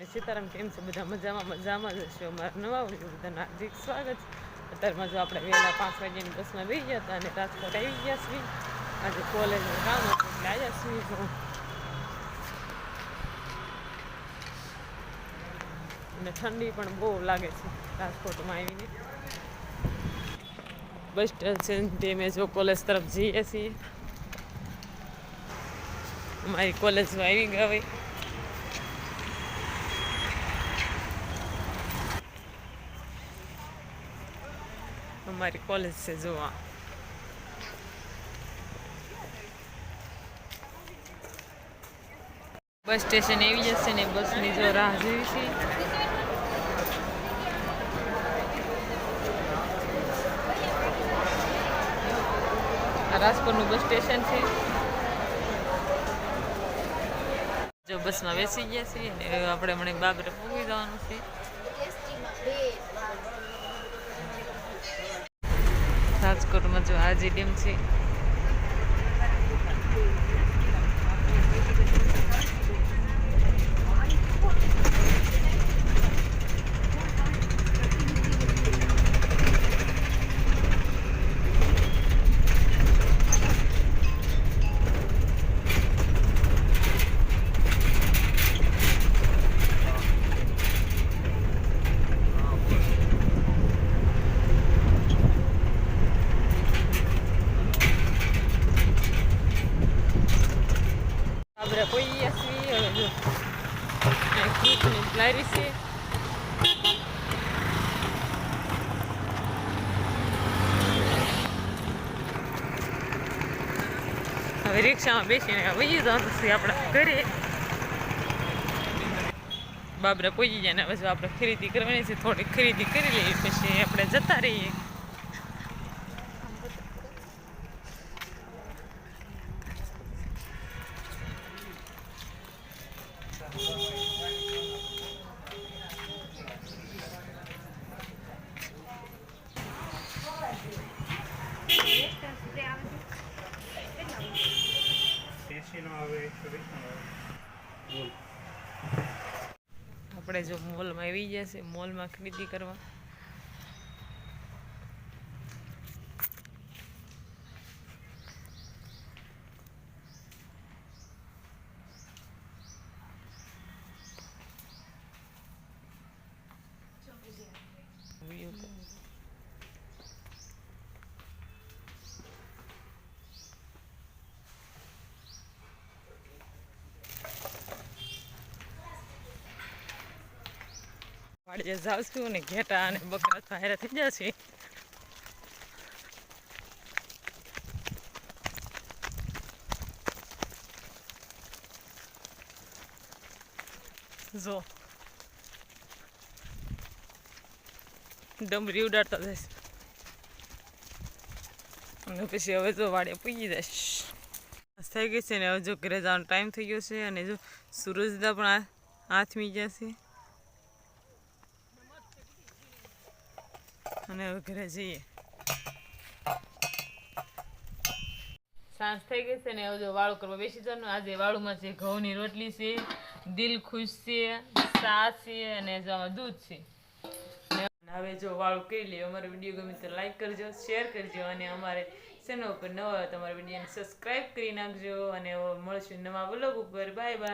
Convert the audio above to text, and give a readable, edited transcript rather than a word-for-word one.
શ્રી સીતારામ. કેમ છે બધા? મજામાં જ હશે. અમારા નવા વિડીયો બધાનું હાર્દિક સ્વાગત. અત્યારમાં જો આપણે વહેલા 5 વાગ્યાની બસમાં બેસી ગયા હતા અને રાજકોટ આવી ગયા છીએ. આજે કોલેજનું કામ હતું એટલે આવ્યા છીએ. અને ઠંડી પણ બહુ લાગે છે રાજકોટમાં આવીને. બસ સ્ટેશનથી અમે જો કોલેજ તરફ જઈએ છીએ. અમારી કોલેજમાં આવી ગયા હોય. અમારી કોલેજ છે જોવા. બસ સ્ટેશન આવી જશે ને બસની જો રાહ જોઈ છે. આ રાજકોટનું બસ સ્ટેશન છે. જો બસમાં બેસી ગયા છીએ અને આપણે હમણાં બાબરે પૂગી જવાનું છે. રાજકોટમાં જો આજી ડેમ છે. આપણે કોઈ છીએ હવે જો લારી છે. હવે રિક્ષામાં બેસીને વહી જવાનું છે આપણા ઘરે. બાબરા પહોંચી જાય ને હવે જો આપણે ખરીદી કરવાની છે. થોડીક ખરીદી કરી લઈએ પછી આપણે જતા રહીએ. આપણે જો મોલમાં આવી જશે મોલમાં ખરીદી કરવા. વાડીએ જાવશું ને ઘેટા અને બકરા તો હારે થઈ જશે. જો ડમરી ઉડાડતા જઈશ અને પછી હવે જો વાડીએ પૂગી જઈશ. થઈ ગઈ છે ને હવે જો ઘરે જવાનો ટાઈમ થઈ ગયો છે. અને જો સૂરજદા પણ હાથમી જશે અને હવે ઘરે જઈએ. સાંજ થઈ ગઈ છે ને હવે જો વાળું કરવા બેસી જવાનું. આજે વાળુમાં છે ઘઉંની રોટલી છે, દિલ ખુશ છે, સા છે અને જો દૂધ છે. હવે જો વાળું કરી લે. અમારો વિડીયો ગમે તો લાઈક કરજો, શેર કરજો અને અમારે ચેનલ ઉપર નવા હોય તો અમારા વિડીયોને સબસ્ક્રાઈબ કરી નાખજો. અને મળશું નવા વ્લોગ ઉપર. Bye bye.